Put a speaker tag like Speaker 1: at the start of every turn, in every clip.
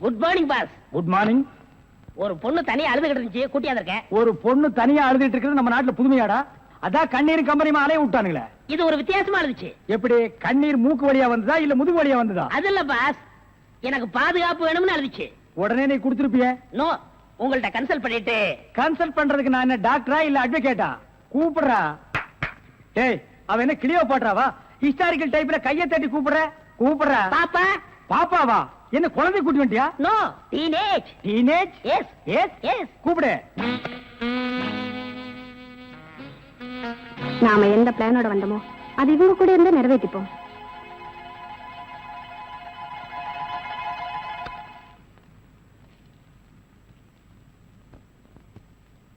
Speaker 1: Good morning boss.
Speaker 2: Good morning.
Speaker 1: ஒரு பொண்ணு தனியா அழுதுகிட்டு இருந்துச்சு, கூட்டியாந்து இருக்கேன்.
Speaker 2: ஒரு பொண்ணு தனியா அழுதுட்டு இருக்கிறது நம்ம நாட்டுல புதுமையாடா? அதான் கண்ணீர் கம்பெனிமா அலைய விட்டானுங்களே.
Speaker 1: இது ஒரு வித்தியாசமா இருந்துச்சு.
Speaker 2: எப்படி? கண்ணீர் மூக்கு வழியா வந்ததா இல்ல முதுகு வழியா வந்ததா?
Speaker 1: அது இல்ல பாஸ், எனக்கு பாதுகாப்பு வேணும்னு அழுதுச்சு.
Speaker 2: உடனே நீ கொடுத்துருப்பிய?
Speaker 1: நோ, உங்கள்ட்ட கன்சல்ட் பண்ணிட்டு.
Speaker 2: கன்சல்ட் பண்றதுக்கு நான் என்ன டாக்டரா இல்ல அட்வொகேட்டா? கூப்பிடுறா. டேய், அவ என்ன கிளியோ பாட்றாவா? ஹிஸ்டாரிக்கல் டைப்ல கையை தட்டி கூப்பிடுற. கூப்பிடுறா.
Speaker 1: பாப்பா.
Speaker 2: பாப்பாவா? என்ன குழந்தை கூட்டி வந்துட்டியா?
Speaker 1: No, teenage.
Speaker 2: Teenage?
Speaker 1: Yes
Speaker 2: yes
Speaker 1: yes.
Speaker 2: கூப்பிடு.
Speaker 3: நாம எந்த பிளானோட வந்தோமோ அது இவங்க கூட இருந்து நிறைவேற்றிப்போம்.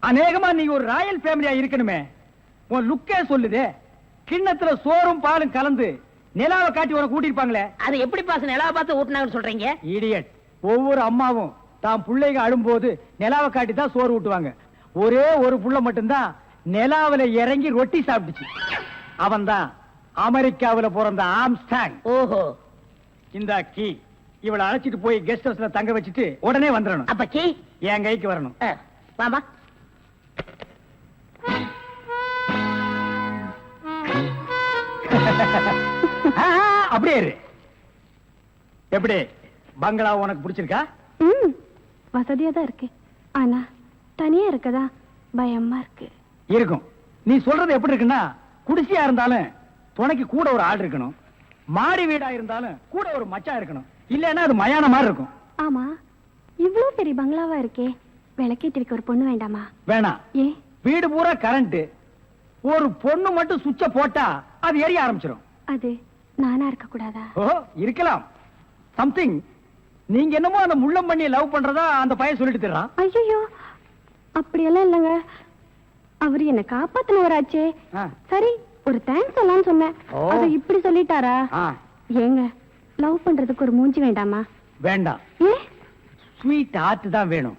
Speaker 2: அநேகமா நீங்க ஒரு ராயல் ஃபேமிலியா இருக்கணுமே. உன் லுக்கே சொல்லுதே. கிண்ணத்துல சோறும் பாலும் கலந்து நிலாவை காட்டி உன கூட்டிருப்பாங்களே.
Speaker 1: அது எப்படி பாஸ் நிலாவை பார்த்து ஊட்டினாங்கன்னு சொல்றீங்க?
Speaker 2: இடியட். ஒவ்வொரு அம்மாவும் தாம் பிள்ளைங்க அழும்போது நிலாவை காட்டி தான் சோறு ஊட்டுவாங்க. ஒரே ஒரு புள்ள மட்டும்தான் நிலாவில இறங்கி ரொட்டி சாப்பிட்டுச்சு. அவன் தான் அமெரிக்காவில பிறந்த ஆம்ஸ்டாங்.
Speaker 1: ஓஹோ.
Speaker 2: இந்த கீ இவளை அழைச்சிட்டு போய் கெஸ்ட் ஹவுஸ்ல தங்க வச்சுட்டு உடனே வந்துடணும்.
Speaker 1: அப்ப கீ
Speaker 2: என் கைக்கு வரணும்.
Speaker 1: மாமா.
Speaker 2: அப்படியே இரு. எப்படி பங்களா உனக்கு பிடிச்சிருக்கா?
Speaker 3: வசதியா தான் இருக்கு, ஆனா தனியா இருக்கதா பயமா இருக்கு.
Speaker 2: இருக்கும். நீ சொல்றது எப்படி இருக்குன்னா, குடிசையா இருந்தாலும் துணைக்கு கூட ஒரு ஆள் இருக்கணும், மாடி வீடா இருந்தாலும் கூட ஒரு மச்சா இருக்கணும், இல்லன்னா அது மயான மாதிரி இருக்கும்.
Speaker 3: ஆமா, இவ்வளவு பெரிய பங்களாவா இருக்கே, விளக்கேற்றிருக்க ஒரு பொண்ணு வேண்டாமா?
Speaker 2: வேணாம்.
Speaker 3: ஏ?
Speaker 2: வீடு பூரா கரண்ட், ஒரு பொண்ணு மட்டும் சுவிட்ச போட்டா அது எரிய ஆரம்பிச்சிடும்.
Speaker 3: அது நானா இருக்க கூடாதா?
Speaker 2: ஓ, இருக்கலாம். சம்திங். நீங்க என்னமோ அந்த முள்ளம் பண்ணி லவ் பண்றதா அந்த பையன் சொல்லிட்டு தர்றான்.
Speaker 3: ஐயோ, அப்படியெல்லாம் இல்லங்க. அவரு என்ன காப்பாத்தினவராச்சே. சரி, ஒரு தேங்க்ஸ் சொல்லலாம்னு சொன்னேன். அது இப்படி சொல்லிட்டாரா? ஏங்க, லவ் பண்றதுக்கு ஒரு மூஞ்சி வேண்டாமா?
Speaker 2: வேண்டாம்.
Speaker 3: ஏ?
Speaker 2: ஸ்வீட் ஹார்ட் தான் வேணும்.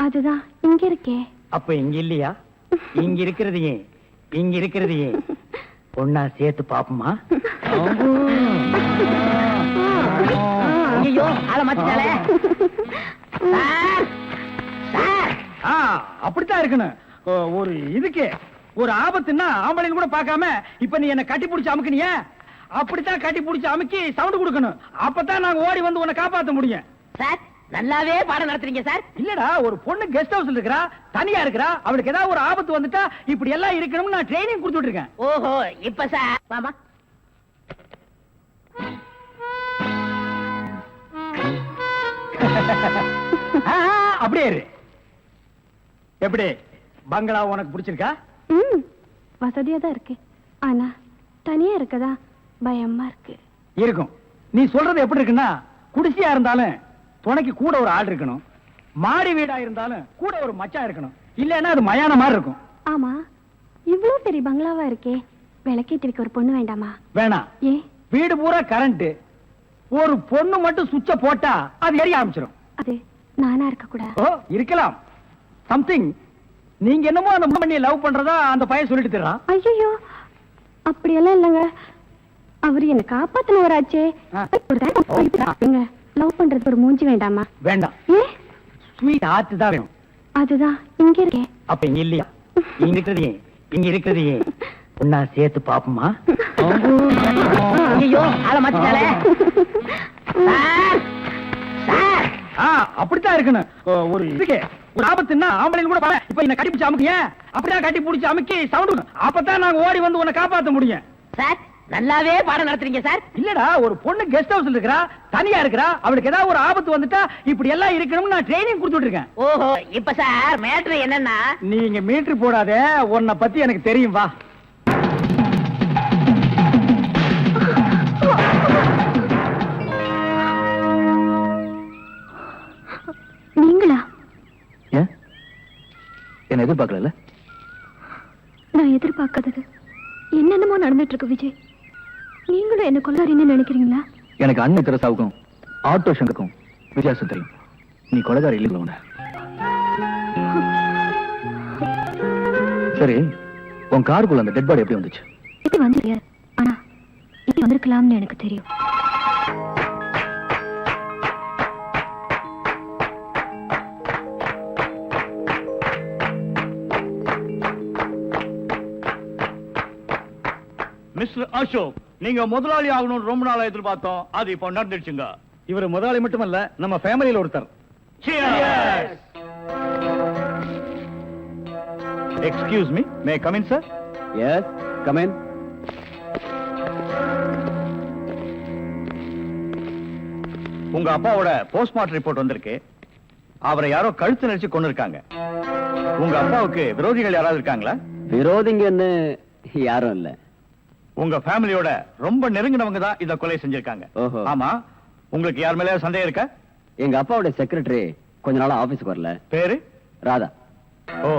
Speaker 3: அதுதான் இங்க இருக்கே.
Speaker 2: அப்ப இங்க இல்லையா? இங்க இருக்கிறது ஏன், இங்க இருக்கிறது ஏன் ஒன்னா சேர்த்து பாப்போமா?
Speaker 1: ஐயோ, ஆள மாத்திட்டாளே.
Speaker 2: அப்படித்தான் இருக்கணும். ஒரு இதுக்கு ஒரு ஆபத்துன்னா ஆம்பளைன்னு கூட பார்க்காம இப்ப நீ என்ன கட்டி பிடிச்சு அமுக்குனிய, அப்படித்தான் கட்டி பிடிச்சு அமுக்கி சவுண்ட் கொடுக்கணும். அப்பதான் நாங்க ஓடி வந்து உன்னை காப்பாத்த முடியும்.
Speaker 1: சார், நல்லாவே பாடம் நடத்துறீங்க சார்.
Speaker 2: இல்லடா, ஒரு பொண்ணு கெஸ்ட் ஹவுஸ்ல இருக்கறா, தனியா இருக்கறா, அவளுக்கு ஏதாவது ஒரு ஆபத்து வந்துட்டா இப்படி எல்லாம் இருக்கணும்னு நான் ட்ரைனிங் கொடுத்துட்டு இருக்கேன்.
Speaker 1: ஓஹோ, இப்ப சார் மாமா.
Speaker 2: அப்படியே இரு. எப்படி பங்களா உனக்கு பிடிச்சிருக்கா?
Speaker 3: வசதியா தான் இருக்கு, ஆனா தனியா இருக்கதா பயமா இருக்கு.
Speaker 2: இருக்கும். நீ சொல்றது எப்படி இருக்குன்னா, குடிசையா இருந்தாலும் துணைக்கு கூட ஒரு ஆள் இருக்கணும், மாடி வீடா இருந்தாலும் கூட ஒரு மச்சா இருக்கணும், இல்லன்னா அது மயான மாதிரி இருக்கும்.
Speaker 3: ஆமா, இவ்வளவு பெரிய பங்களாவா இருக்கே, விளக்கேற்றிருக்க ஒரு பொண்ணு வேண்டாமா?
Speaker 2: வேணாம்.
Speaker 3: ஏ?
Speaker 2: வீடு பூரா கரண்ட், ஒரு பொண்ணு மட்டும் சுவிட்ச போட்டா அது எரிய ஆரம்பிச்சிடும்.
Speaker 3: அது நானா இருக்க கூடாது.
Speaker 2: ஓ, இருக்கலாம். சம்திங். நீங்க என்னமோ அந்த பண்ணி லவ் பண்றதா அந்த பையன் சொல்லிட்டு தர்றான்.
Speaker 3: ஐயோ, அப்படியெல்லாம் இல்லங்க. அவரு என்ன காப்பாத்தினவராச்சே. லவ் பண்றது ஒரு மூஞ்சி வேண்டாமா?
Speaker 2: வேண்டாம்.
Speaker 3: ஏ?
Speaker 2: ஸ்வீட் ஹார்ட் தான் வேணும்.
Speaker 3: அதுதான் இங்க இருக்கே.
Speaker 2: அப்ப இங்க இல்லையா? இங்க இருக்கிறது ஏன், இங்க இருக்கிறது ஏன் ஒன்னா சேர்த்து பாப்போமா?
Speaker 1: ஐயோ, ஆள மாத்திட்டாளே. சார்,
Speaker 2: அப்படித்தான் இருக்கணும். ஒரு இதுக்கு ஒரு ஆபத்துன்னா ஆம்பளைன்னு கூட பாரு. இப்ப என்ன கட்டி பிடிச்சு அமுக்கிய, அப்படிதான் கட்டி பிடிச்சு அமுக்கி சவுண்ட், அப்பதான் நாங்க ஓடி வந்து உன்னை காப்பாத்த முடியும்.
Speaker 1: சார், நல்லாவே பாடம் நடத்துறீங்க சார்.
Speaker 2: இல்லடா, ஒரு பொண்ணு கெஸ்ட் ஹவுஸ்ல இருக்கறா, தனியா இருக்கறா, அவளுக்கு ஏதாவது ஒரு ஆபத்து வந்துட்டா இப்படி எல்லாம் இருக்கணும்னு நான் ட்ரைனிங் கொடுத்துட்டு இருக்கேன்.
Speaker 1: ஓஹோ, இப்ப சார் மேட்ரு என்னன்னா,
Speaker 2: நீங்க மீட்டர் போடாத, உன்னை பத்தி எனக்கு தெரியும். வா.
Speaker 3: நீங்களா?
Speaker 2: என்ன எதிர்பார்க்கல?
Speaker 3: நான் எதிர்பார்க்காதது என்னென்னமோ நடந்துட்டு இருக்கு விஜய். நீங்களும் என்ன கொள்ளாரின்னு நினைக்கிறீங்களா?
Speaker 4: எனக்கு அன்னை தெரசாவுக்கும் ஆட்டோ சங்கருக்கும் வித்தியாசம் தெரியும். நீ கொலைகாரி இல்லைங்களா? சரி, உன் காருக்குள்ள அந்த டெட் பாடி எப்படி வந்துச்சு?
Speaker 3: இது வந்து, ஆனா இது வந்திருக்கலாம்னு எனக்கு தெரியும்.
Speaker 5: மிஸ்டர் அசோக், நீங்க முதலாளி ஆகணும்னு ரொம்ப நாளா எதிர்பார்த்தோம். அது இப்போ நடந்துடுச்சுங்க.
Speaker 2: இவர் முதலாளி மட்டுமல்ல, நம்ம ஃபேமிலியில ஒருத்தர்.
Speaker 5: Excuse me, may come in sir?
Speaker 4: Yes, come in.
Speaker 5: உங்க அப்பாவோட போஸ்ட்மார்ட்டம் ரிப்போர்ட் வந்திருக்கு. அவரை யாரோ கழுத்து நெரிச்சு கொண்டு இருக்காங்க. உங்க அப்பாவுக்கு விரோதிகள் யாராவது இருக்காங்களா?
Speaker 4: விரோதிங்கன்னு யாரும் இல்ல.
Speaker 5: உங்க ஃபேமிலியோட ரொம்ப நெருங்கினவங்க தான் இத கொலை செஞ்சிருக்காங்க.
Speaker 4: ஓஹோ.
Speaker 5: ஆமா, உங்களுக்கு யார் மேல சந்தேகம் இருக்கா?
Speaker 4: எங்க அப்பாவோட செக்ரட்டரி கொஞ்ச நாளா ஆபீஸ்க்கு வரல.
Speaker 5: பேரு?
Speaker 4: ராதா.
Speaker 5: ஓ,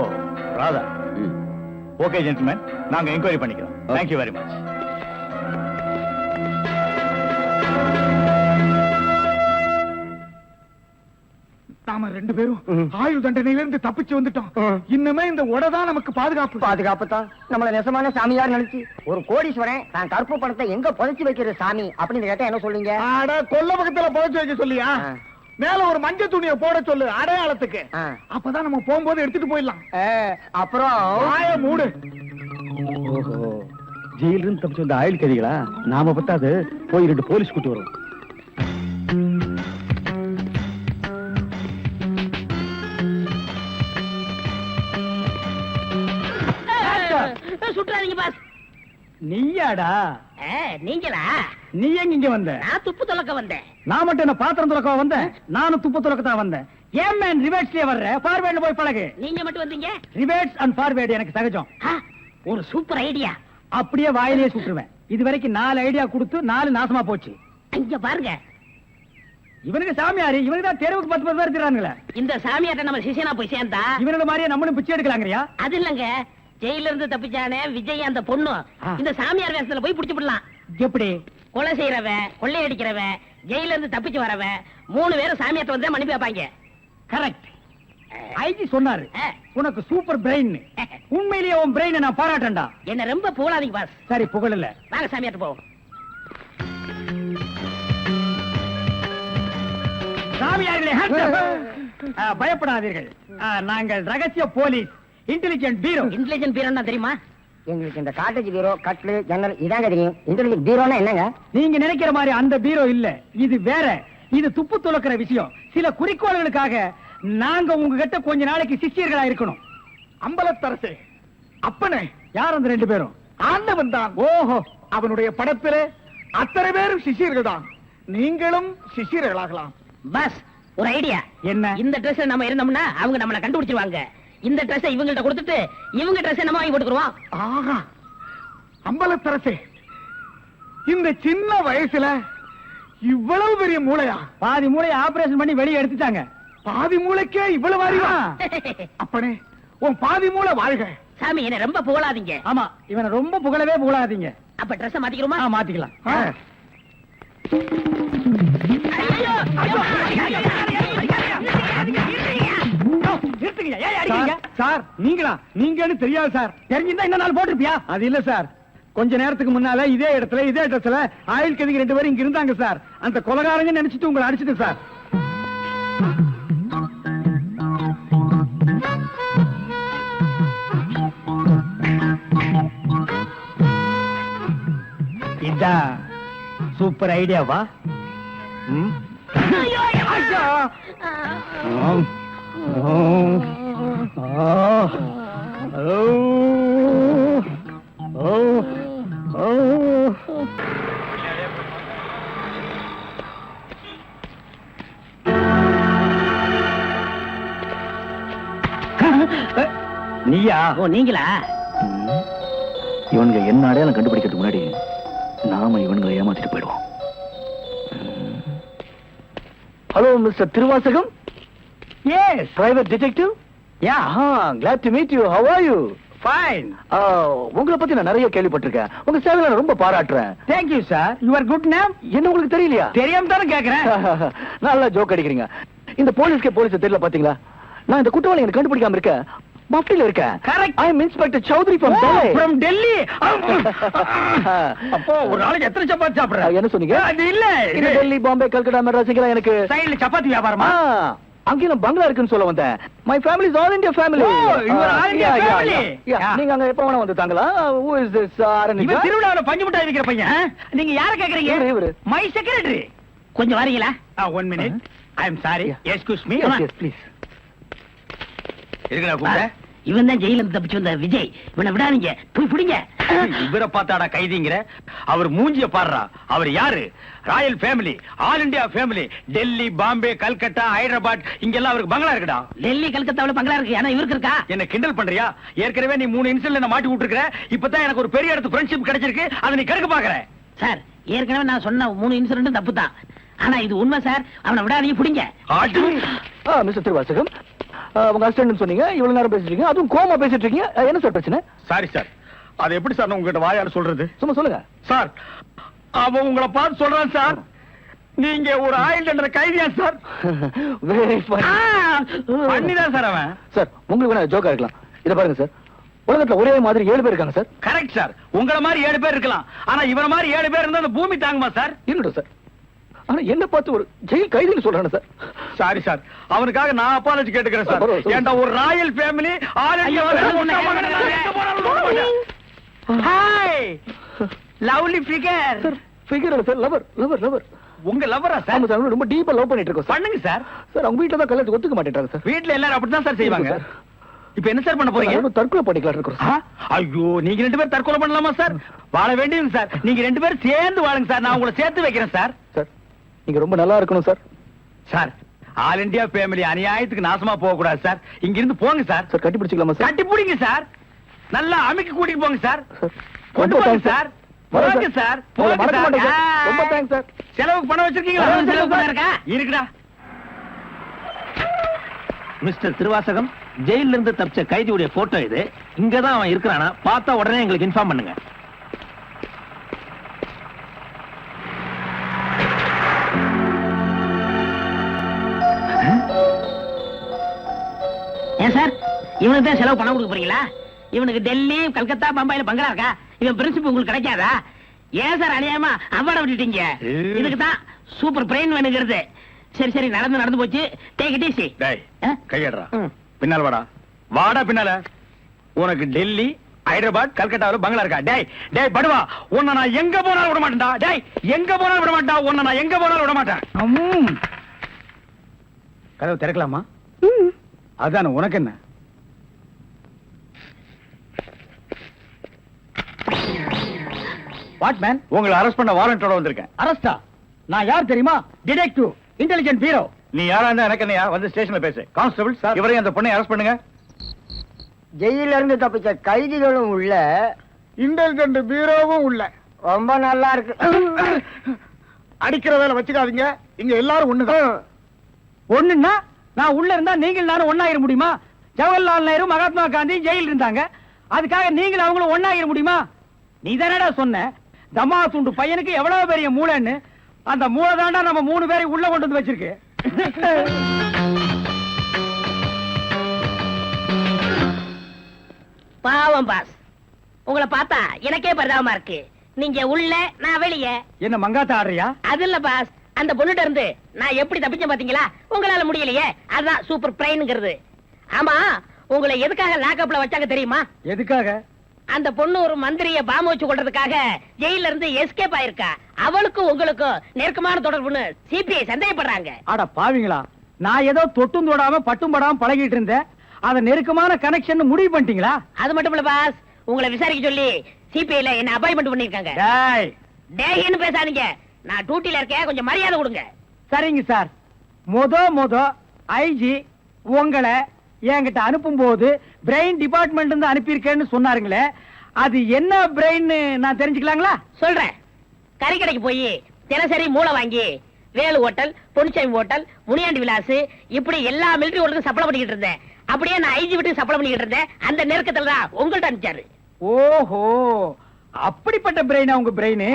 Speaker 5: ராதா.
Speaker 4: ம்.
Speaker 5: ஓகே ஜென்டில்மேன், நாங்க என்கொயரி பண்ணிக்கிறோம். Thank you very much.
Speaker 2: நாம ரெண்டு பேரும் ஆயுள் தண்டனையில இருந்து தப்பிச்சு வந்துட்டோம். இன்னுமே இந்த உடதான் நமக்கு பாதுகாப்பு.
Speaker 1: பாதுகாப்பு தான் நம்மள நெசமான சாமியார் நினைச்சு ஒரு கோடீஸ்வரன் தான் கருப்பு பணத்தை எங்க புதைச்சு வைக்கிற சாமி அப்படின்னு கேட்டா என்ன சொல்லுங்க?
Speaker 2: அட, கொல்ல பக்கத்துல புதைச்சு வைக்க சொல்லியா? மேல ஒரு மஞ்சள் துணியை போட சொல்லு அடையாளத்துக்கு. அப்பதான் நம்ம போகும்போது எடுத்துட்டு போயிடலாம்.
Speaker 1: அப்புறம்
Speaker 2: வாய மூடு.
Speaker 4: ஓஹோ, ஜெயில இருந்து தப்பிச்சு வந்த ஆயுள் கைதிகளா? நாம பத்தாது, போய் 2 போலீஸ் கூட்டி வரும்.
Speaker 1: சுற்றாதீங்க பாஸ்.
Speaker 2: நீயாடா?
Speaker 1: நீங்களா?
Speaker 2: நீ எங்க இங்க வந்த?
Speaker 1: நான் துப்பு துலக்க வந்தேன்.
Speaker 2: நான் மட்டும் என்ன பாத்திரம் துலக்க வந்தேன்? நானும் துப்பு துலக்க தான் வந்தேன். ஏன் மேன் ரிவர்ஸ்லயே வர்ற? ஃபார்வேர்ட்ல போய் பழகு.
Speaker 1: நீங்க மட்டும் வந்தீங்க?
Speaker 2: ரிவர்ஸ் அண்ட் ஃபார்வேர்ட் எனக்கு சகஜம்.
Speaker 1: ஒரு சூப்பர் ஐடியா.
Speaker 2: அப்படியே வாயிலே சுட்டுருவேன். இதுவரைக்கும் 4 ஐடியா கொடுத்து 4 நாசமா போச்சு.
Speaker 1: இங்க பாருங்க,
Speaker 2: இவனுக்கு சாமியாரு, இவனுக்கு தான் தெருவுக்கு 10 பேர் இருக்கிறாங்களே.
Speaker 1: இந்த சாமியார்ட்ட நம்ம சிஷியனா போய் சேர்ந்தா
Speaker 2: இவனோட மாதிரியே நம்மளும் பிச்சை எடுக்கலாங்கறியா?
Speaker 1: அது இல்லங்க, ஜெயில இருந்து தப்பிச்சானே விஜய் அந்த பொண்ணு இந்த சாமியார் வேஷத்துல போய் புடிச்சு விடலாம்.
Speaker 2: எப்படி?
Speaker 1: கொலை செய்யறவன், கொள்ளையடிக்கிறவன், ஜெயில இருந்து தப்பிச்சு வரவன் 3 பேரும் சாமியார்ட்ட வந்து மன்னிப்பு வைப்பாங்க.
Speaker 2: கரெக்ட். ஐஜி சொன்னாரு உனக்கு சூப்பர் பிரெயின். உண்மையிலேயே உன் பிரெயினை நான் பாராட்டேன்டா.
Speaker 1: என்ன ரொம்ப புகழாதீங்க பாஸ்.
Speaker 2: சரி, புகழல.
Speaker 1: வாங்க சாமியார்ட்ட போவோம்.
Speaker 2: சாமியார்களே, பயப்படாதீர்கள். நாங்கள் ரகசிய போலீஸ், இன்டெலிஜென்ட் பீரோ.
Speaker 1: இன்டெலிஜென்ட் பீரோன்னா தெரியுமா?
Speaker 6: எங்களுக்கு இந்த காட்டேஜ் பீரோ, கட்லு, ஜன்னல் இதாங்க தெரியும். இன்டெலிஜென்ட் பீரோனா என்னங்க?
Speaker 2: நீங்க நினைக்கிற மாதிரி அந்த பீரோ இல்ல, இது வேற. இது துப்பு துலக்கிற விஷயம். சில குறிக்கோள்களுக்காக நாங்க உங்ககிட்ட கொஞ்ச நாளைக்கு சிஷ்யர்களா இருக்கணும்.
Speaker 7: அம்பலத்தரசே, அப்பனே,
Speaker 2: யார் அந்த 2 பேரும்?
Speaker 7: ஆண்டவன் தான்.
Speaker 2: ஓஹோ,
Speaker 7: அவனுடைய படத்திலே அத்தனை பேரும் சிஷியர்கள் தான். நீங்களும் சிஷியர்களாகலாம்.
Speaker 1: பாஸ், ஒரு ஐடியா.
Speaker 2: என்ன?
Speaker 1: இந்த ட்ரெஸ் நம்ம இருந்தோம்னா அவங்க நம்மள கண்டுபிடிச்சிருவாங்க. இந்த ட்ரெஸ் இவங்கள்ட்ட கொடுத்துட்டு இவங்க ட்ரெஸ் நம்ம வாங்கி போட்டுக்குறோம்.
Speaker 7: ஆஹா, அம்பலத்தரசே, இந்த சின்ன வயசுல இவ்வளவு பெரிய மூளையா?
Speaker 2: பாதி மூளையை ஆபரேஷன் பண்ணி வெளியே எடுத்துட்டாங்க.
Speaker 7: பாதி மூளைக்கே இவ்வளவு அறிவா? அப்பனே, உன் பாதி மூளை வாழ்க.
Speaker 1: சாமி, என்ன ரொம்ப புகழாதீங்க.
Speaker 2: ஆமா, இவனை ரொம்ப புகழவே புகழாதீங்க.
Speaker 1: அப்ப ட்ரெஸ் மாத்திக்கிறோமா?
Speaker 2: மாத்திக்கலாம்.
Speaker 1: ஐயோ, ஐயோ,
Speaker 2: நிறுத்துங்க. ஏன் அடிக்கிறீங்க? சார், நீங்கன்னு தெரியாது சார். தெரிஞ்சிருந்தா இந்த நாள் போட்டிருப்பியா? அது இல்ல சார், கொஞ்ச நேரத்துக்கு முன்னால இதே இடத்துல இதே இடத்துல ஆயுள் கைதிகள் 2 பேரும் இங்க இருந்தாங்க சார். அந்த கொலைகாரங்க நினைச்சிட்டு உங்களை அடிச்சிட்டு சார். இதான் சூப்பர் ஐடியாவா? நீயா?
Speaker 1: ஓ, நீங்களா?
Speaker 4: இவனுங்க என்ன அடையாளம் கண்டுபிடிக்கிறதுக்கு முன்னாடி நாம இவனுங்களை ஏமாத்திட்டு போயிடுவோம். Hello mister Thiruvasagam.
Speaker 2: Yes,
Speaker 4: private detective.
Speaker 2: Yeah,
Speaker 4: glad to meet you. How are you?
Speaker 2: Fine.
Speaker 4: உங்களை பத்தி நான் நிறைய கேள்விப்பட்டிருக்கேன். உங்க சேவையை நான் ரொம்ப பாராட்டுறேன்.
Speaker 2: Thank you sir. Your good name
Speaker 4: என்ன உங்களுக்கு தெரியலையா?
Speaker 2: தெரியாம தானே கேக்குறேன்.
Speaker 4: நல்லா ஜோக் அடிக்கிறீங்க. இந்த போலீஸ்க்கு போலீஸ் தெரியல பாத்தீங்களா? நான் இந்த குற்றவாளி எனக்கு கண்டுபிடிக்காம இருக்கேன். மஃப்டில இருக்கேன்.
Speaker 2: Correct.
Speaker 4: I am inspector Chaudhary from Delhi.
Speaker 2: From Delhi. அப்போ ஒரு நாளைக்கு எத்தனை சப்பாத்தி சாப்பிடுற?
Speaker 4: என்ன சொன்னீங்க?
Speaker 2: அது இல்ல,
Speaker 4: இது டெல்லி, பாம்பே, கல்கட்டா, மெட்ராஸ் இங்கெல்லாம் எனக்கு
Speaker 2: சைடுல சப்பாத்தி வியாபாரமா?
Speaker 4: அங்கே நான் பங்களா இருக்குன்னு சொல்ல வந்தேன். My family is all India family.
Speaker 2: Oh, you are all India family.
Speaker 4: Yeah. நீங்க அங்க எப்ப வேணா வந்து தாங்களா? Who is this?
Speaker 2: இவன் திருவிழாவுல பஞ்சு மிட்டாய் விக்கிற பையன். நீங்க யார கேக்குறீங்க?
Speaker 4: இவரு.
Speaker 2: My secretary.
Speaker 6: கொஞ்சம் வரீங்களா?
Speaker 2: 1 minute. I am sorry. Excuse me.
Speaker 4: Yes, please.
Speaker 5: இருக்கடா கூப்பிட்ட.
Speaker 6: இவன் தான் ஜெயில இருந்து தப்பிச்சு வந்த விஜய். இவனை விடாதீங்க, போய் பிடிங்க.
Speaker 5: இவரை பார்த்தாடா கைதிங்கிற? அவர் மூஞ்சிய பாடுறா. அவர் யாரு? Royal family, all India family. Delhi, Bombay, Calcutta, Hyderabad இங்கெல்லாம் அவருக்கு பங்களா இருக்குடா.
Speaker 6: டெல்லி கல்கத்தாவுல பங்களா இருக்கு, ஆனா இவருக்கு இருக்கா?
Speaker 5: என்ன கிண்டல் பண்றியா? ஏற்கனவே நீ 3 இன்சிடென்ட்ல என்ன மாட்டி விட்டுருக்க. இப்பதான் எனக்கு ஒரு பெரிய இடத்து ஃப்ரெண்ட்ஷிப் கிடைச்சிருக்கு. அதை நீ கெடுக்க பாக்குற.
Speaker 6: சார், ஏற்கனவே நான் சொன்ன 3 இன்சிடென்ட் தப்பு தான். ஆனா இது உண்மை சார். அவனை விடாதீங்க, பிடிங்க.
Speaker 4: மிஸ்டர் திருவாசகம், உங்க அசிஸ்டன்ட் சொன்னீங்க, இவ்வளவு நேரம் பேசிட்டு இருக்கீங்க, அதுவும் கோமா பேசிட்டு இருக்கீங்க. என்ன சார் பிரச்சனை?
Speaker 5: Sorry sir. அது எப்படி சார் நான் உங்ககிட்ட வாயால சொல்றது?
Speaker 4: சும்மா சொல்லுங்க
Speaker 5: சார், அவன் உங்களை பார்த்து சொல்றான் சார். நீங்க ஒரு ஆயில் என்ற கைதியா சார்?
Speaker 4: வெரி
Speaker 5: பண்ணிதான் சார் அவன்.
Speaker 4: சார், உங்களுக்கு வேணா ஜோக்கா இருக்கலாம். இத பாருங்க சார், உலகத்துல ஒரே மாதிரி 7 பேர் இருக்காங்க சார்.
Speaker 5: Correct sir. உங்கள மாதிரி 7 பேர் இருக்கலாம். ஆனா இவர மாதிரி 7 பேர் இருந்தா அந்த பூமி தாங்குமா சார்?
Speaker 4: இருக்கட்டும் சார். ஆனா என்ன பார்த்து ஒரு ஜெயில் கைதின்னு சொல்றானே சார்.
Speaker 5: சாரி சார், அவனுக்காக நான் அப்பாலஜி கேட்டுக்கிறேன் சார்.
Speaker 4: பரவாயில்ல,
Speaker 5: ஏண்டா ஒரு Royal family, all India hi lovely figure.
Speaker 4: Sir, figure இல்ல சார், லவர் லவர் லவர்.
Speaker 5: உங்க லவ்வரா சார்?
Speaker 4: ஆமா சார், ரொம்ப டீப்பா லவ் பண்ணிட்டு இருக்கோம் சார்.
Speaker 5: பண்ணுங்க சார்.
Speaker 4: சார், அவங்க வீட்ல தான் கல்யாணத்துக்கு ஒத்துக்க மாட்டேன்றாங்க சார்.
Speaker 5: வீட்ல எல்லாரும் அப்படிதான் சார் செய்வாங்க.
Speaker 4: சார்,
Speaker 5: இப்போ என்ன சார் பண்ண போறீங்க?
Speaker 4: நம்ம தற்கொலை பண்ணிக்கலாம் இருக்கோம்
Speaker 5: ஆ?
Speaker 4: சார்.
Speaker 5: ஐயோ, நீங்க 2 பேரும் தற்கொலை பண்ணலாமா சார்? வாழ வேண்டியது சார். நீங்க 2 பேரும் சேர்ந்து வாழுங்க சார். நான் உங்களை சேர்த்து வைக்கிறேன் சார்.
Speaker 4: சார், நீங்க ரொம்ப நல்லா இருக்கணும் sir.
Speaker 5: Sir, all India family அநியாயத்துக்கு நாசமா போக கூடாது சார். இங்க இருந்து போங்க சார்.
Speaker 4: சார், கட்டி பிடிச்சிக்கலாமா சார்?
Speaker 5: கட்டி பிடிங்க சார். நல்லா அமைக்க கூட்டிட்டு போங்க சார்.
Speaker 4: சார்,
Speaker 5: கொண்டு
Speaker 4: ரொம்ப
Speaker 5: போங்க
Speaker 4: thanks
Speaker 5: சார்.
Speaker 4: வரேன்
Speaker 5: போங்க சார்.
Speaker 4: உங்களை
Speaker 5: போங்க
Speaker 4: மறக்க மாட்டேன் சார்.
Speaker 5: சார்.
Speaker 4: ரொம்ப தேங்க்ஸ் சார்.
Speaker 5: செலவுக்கு பணம் வச்சிருக்கீங்களா?
Speaker 6: செலவு பணம் இருக்கா?
Speaker 5: இருக்குடா.
Speaker 8: மிஸ்டர் திருவாசகம், ஜெயில இருந்து தப்பிச்ச கைதியுடைய போட்டோ இது. இங்கதான் அவன் இருக்கிறானா பார்த்தா உடனே எங்களுக்கு இன்ஃபார்ம் பண்ணுங்க.
Speaker 6: ஏன் சார், இவனுக்கு தான் செலவு பணம் கொடுக்க போறீங்களா? இவனுக்கு டெல்லி, கல்கத்தா, பம்பாயில பங்களா இருக்கா? இவன் பிரின்சிபல் உங்களுக்கு கிடைக்காதா? ஏன் சார் அநியாயமா அவார்ட விட்டுட்டீங்க? இதுக்கு தான் சூப்பர் பிரெயின் வேணுங்கிறது. சரி சரி, நடந்து போச்சு. Take it easy.
Speaker 5: டேய், கையடுறா. பின்னால வாடா. வாடா பின்னால. உனக்கு டெல்லி, ஹைதராபாத், கல்கட்டாவில் பங்களா இருக்கா? டேய் டேய் படுவா, உன்னை நான் எங்க போனாலும் விட மாட்டேன்டா. டேய், எங்க போனாலும் விட மாட்டா. உன்னை நான் எங்க போனாலும் விட மாட்டேன்.
Speaker 2: கதவு திறக்கலாமா? அதான, உனக்கு என்ன? What man?
Speaker 5: உங்களை அரெஸ்ட் பண்ண வாரண்டோட வந்திருக்கேன்.
Speaker 2: அரஸ்டா? நான் யார் தெரியுமா? Detective, intelligent bureau.
Speaker 5: நீ யாரா இருந்தா எனக்கு என்னையா? வந்து ஸ்டேஷன்ல பேசு. கான்ஸ்டபிள் சார், இவரையும் அந்த பொண்ணை அரெஸ்ட் பண்ணுங்க.
Speaker 1: ஜெயில இருந்து தப்பிச்ச கைதிகளும் உள்ள,
Speaker 7: இன்டெலிஜென்ட் பீரோவும் உள்ள.
Speaker 1: ரொம்ப நல்லா இருக்கு.
Speaker 7: அடிக்கிற வேலை வச்சுக்காதீங்க. இங்க எல்லாரும் ஒண்ணுதான்.
Speaker 2: ஒண்ணுன்னா நான் உள்ள இருந்தா நீங்கள் நானும் ஒண்ணாயிர முடியுமா? ஜவஹர்லால் நேரு, மகாத்மா காந்தி ஜெயில இருந்தாங்க. அதுக்காக நீங்களும் அவங்களும் ஒண்ணாயிர முடியுமா? நீ தானடா சொன்ன தமா துண்டு பையனுக்கு எவ்வளவு பெரிய மூளைன்னு. அந்த மூளை தாண்டா நம்ம 3 பேரை உள்ள கொண்டு வந்து வச்சிருக்கு.
Speaker 6: பாவம் பாஸ், உங்களை பார்த்தா எனக்கே பரிதாபமா இருக்கு. நீங்க உள்ள, நான் வெளியே.
Speaker 2: என்ன மங்காத்த ஆடுறியா?
Speaker 6: அது இல்ல பாஸ், அந்த பொண்ணுட்ட இருந்து நான் எப்படி தப்பிச்சேன் பாத்தீங்களா? உங்களால முடியலையே, அதுதான் சூப்பர் பிரெயின்ங்கிறது. ஆமா, உங்களை எதுக்காக லாக்அப்ல வச்சாங்க தெரியுமா?
Speaker 2: எதுக்காக?
Speaker 6: அந்த பொண்ணு ஒரு மந்திரிய பாம்பு வச்சு கொள்றதுக்காக ஜெயில இருந்து எஸ்கேப் ஆயிருக்கா. அவளுக்கும் உங்களுக்கும் நெருக்கமான தொடர்புன்னு சிபிஐ சந்தேகப்படுறாங்க.
Speaker 2: அட பாவிங்களா, நான் ஏதோ தொட்டும் தொடாம பட்டும் படாம பழகிட்டு இருந்தேன். அத நெருக்கமான கனெக்ஷன் முடிவு பண்ணிட்டீங்களா?
Speaker 6: அது மட்டும் இல்ல பாஸ், உங்களை விசாரிக்க சொல்லி சிபிஐல என்ன அப்பாயின்மெண்ட் பண்ணிருக்காங்க.
Speaker 2: டேய்,
Speaker 6: டேய்னு பேசாதீங்க, நான் டியூட்டில இருக்கேன், கொஞ்சம் மரியாதை கொடுங்க.
Speaker 2: சரிங்க சார். மொத ஐஜி உங்களை என்கிட்ட அனுப்பும் போது பிரெயின் டிபார்ட்மெண்ட் இருந்து அனுப்பியிருக்கேன்னு சொன்னாருங்களே, அது என்ன பிரெயின் நான் தெரிஞ்சுக்கலாங்களா?
Speaker 6: சொல்றேன். கறிக்கடைக்கு போய் தினசரி மூளை வாங்கி வேலு ஹோட்டல், பொன்னிச்சாமி ஹோட்டல், முனியாண்டி விலாஸ் இப்படி எல்லா மிலிட்டரி ஹோட்டலுக்கும் சப்ளை பண்ணிக்கிட்டு இருந்தேன். அப்படியே நான் ஐஜி விட்டு சப்ளை பண்ணிக்கிட்டு இருந்தேன். அந்த நெருக்கத்துல தான் உங்கள்ட்ட அனுப்பிச்சாரு.
Speaker 2: ஓஹோ, அப்படிப்பட்ட பிரெயினா உங்க பிரெயின்?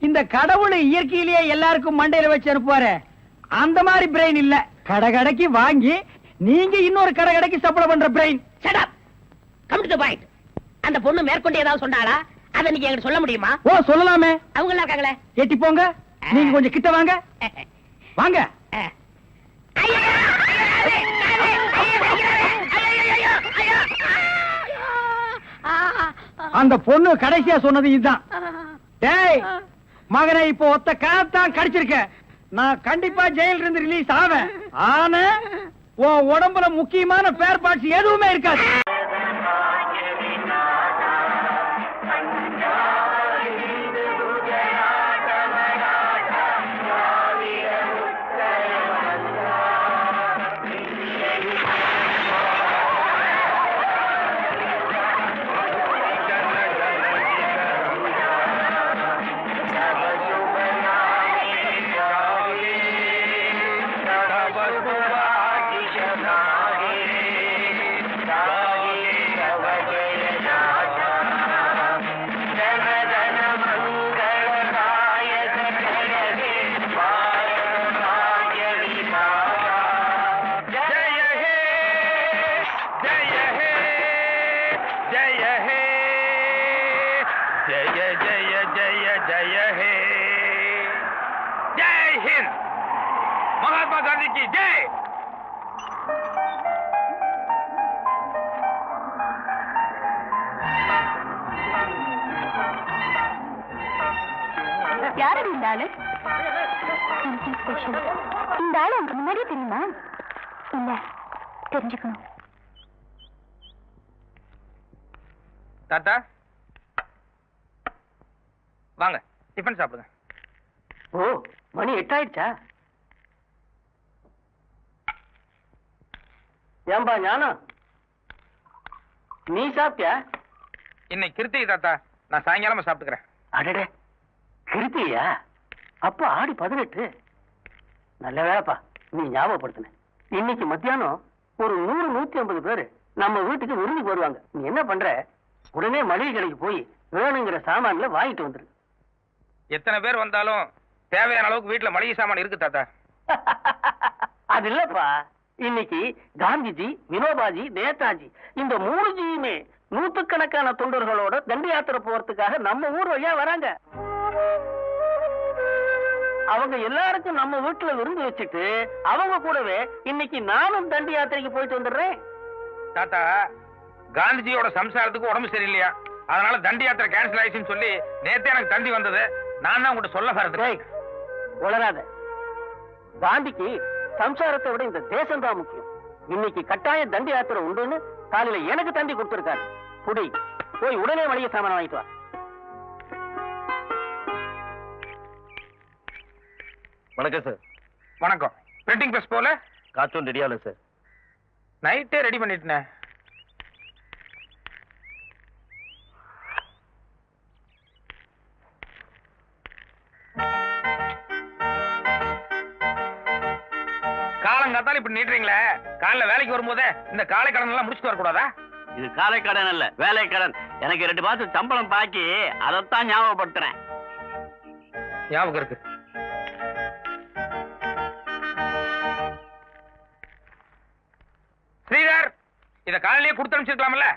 Speaker 2: இந்த கடவுள் இயற்கையிலேயே எல்லாருக்கும் மண்டையில வச்சு அனுப்புவாரு, அந்த மாதிரி பிரெயின் இல்ல. கடைக்கு வாங்கி நீங்க இன்னொரு கடைக்கு சப்ளை பண்ற brain.
Speaker 6: Shut up, come to the point. அந்த பொண்ணு மேற்கொண்டு ஏதாவது சொன்னாளா? அதை நீங்க என்கிட்ட சொல்ல முடியுமா?
Speaker 2: ஓ, சொல்லலாமே.
Speaker 6: அவங்க எல்லாம் இருக்காங்களே.
Speaker 2: எட்டி போங்க, நீங்க கொஞ்சம் கிட்ட வாங்க. வாங்க.
Speaker 6: ஐயா!
Speaker 2: அந்த பொண்ணு கடைசியா சொன்னது இதுதான். டேய் மகனை இப்போ ஒத்த காத்தான் கடிச்சிருக்க. நான் கண்டிப்பா ஜெயில இருந்து ரிலீஸ் ஆவேன். ஆனா உன் உடம்புல முக்கியமான பேர் பார்ட்ஸ் எதுவுமே இருக்காது.
Speaker 5: महात्मा गांधी की जय।
Speaker 3: யார் இந்த ஆளு? இந்த ஆளு உங்களுக்கு முன்னாடியே தெரியுமா? இல்ல, தெரிஞ்சுக்கணும்.
Speaker 5: தாத்தா வாங்க டிஃபன் சாப்பிடுங்க.
Speaker 1: ஓ, மணி 8 ஆயிடுச்சா? ஏம்பா ஞானம், நீ சாப்பிட்டியா?
Speaker 5: இன்னைக்கு கிருத்திகை தாத்தா, நான் சாயங்காலமா சாப்பிட்டுக்கிறேன்.
Speaker 1: அடடே, கிருத்தியா? அப்ப ஆடி 18. நல்ல வேலைப்பா நீ ஞாபகப்படுத்தின. இன்னைக்கு மத்தியானம் ஒரு 100-150 பேரு நம்ம வீட்டுக்கு விருந்துக்கு வருவாங்க. நீ என்ன பண்ற, உடனே மளிகை கடைக்கு போய் வேணுங்கிற சாமான்ல வாங்கிட்டு வந்துரு.
Speaker 5: எத்தனை பேர் வந்தாலும் தேவையான அளவுக்கு வீட்டுல மளிகை சாமான் இருக்கு தாத்தா.
Speaker 1: அது இல்லப்பா, இன்னைக்கு காந்திஜி, வினோபாஜி, நேதாஜி இந்த 3 ஜியுமே நூற்றுக்கணக்கான தொண்டர்களோட தண்டி யாத்திரை போறதுக்காக நம்ம ஊர் வழியா வராங்க. அவங்க எல்லாருக்கும் நம்ம வீட்டுல விருந்து வச்சுட்டு அவங்க கூடவே இன்னைக்கு நானும் தண்டி யாத்திரைக்கு போயிட்டு வந்துடுறேன்.
Speaker 5: தாத்தா, காந்திஜியோட சம்சாரத்துக்கு உடம்பு சரியில்லையா, அதனால தண்டி யாத்திரை கேன்சல் ஆயிடுச்சுன்னு சொல்லி நேத்தே எனக்கு தந்தி வந்தது. நான் தான் உங்கள்கிட்ட சொல்ல வரது.
Speaker 1: உளராத. காந்திக்கு சம்சாரத்தை விட இந்த தேசம் தான் முக்கியம். இன்னைக்கு கட்டாய தண்டி யாத்திரை உண்டுன்னு காலையில எனக்கு தந்தி கொடுத்திருக்காரு. புடி, போய் உடனே மளிகை சாமான வாங்கிட்டு வா.
Speaker 8: வணக்கம் சார்.
Speaker 5: வணக்கம். பிரிண்டிங் பிரஸ் போல
Speaker 8: கார்ட்டூன் ரெடியால சார்.
Speaker 5: நைட்டே ரெடி பண்ணிட்டேன். காலங்காத்தால இப்படி நீட்டுறீங்களே, காலைல வேலைக்கு வரும்போதே இந்த காலை கடன் எல்லாம் முடிச்சுட்டு வரக்கூடாதா?
Speaker 1: இது காலை கடன் அல்ல, வேலை கடன். எனக்கு 2 மாசம் சம்பளம் பாக்கி, அதைத்தான் ஞாபகப்படுத்துறேன்.
Speaker 5: ஞாபகம் இருக்கு. ஸ்ரீதர், இத காலையிலேயே கொடுத்து அனுப்பிச்சிருக்கலாம்ல?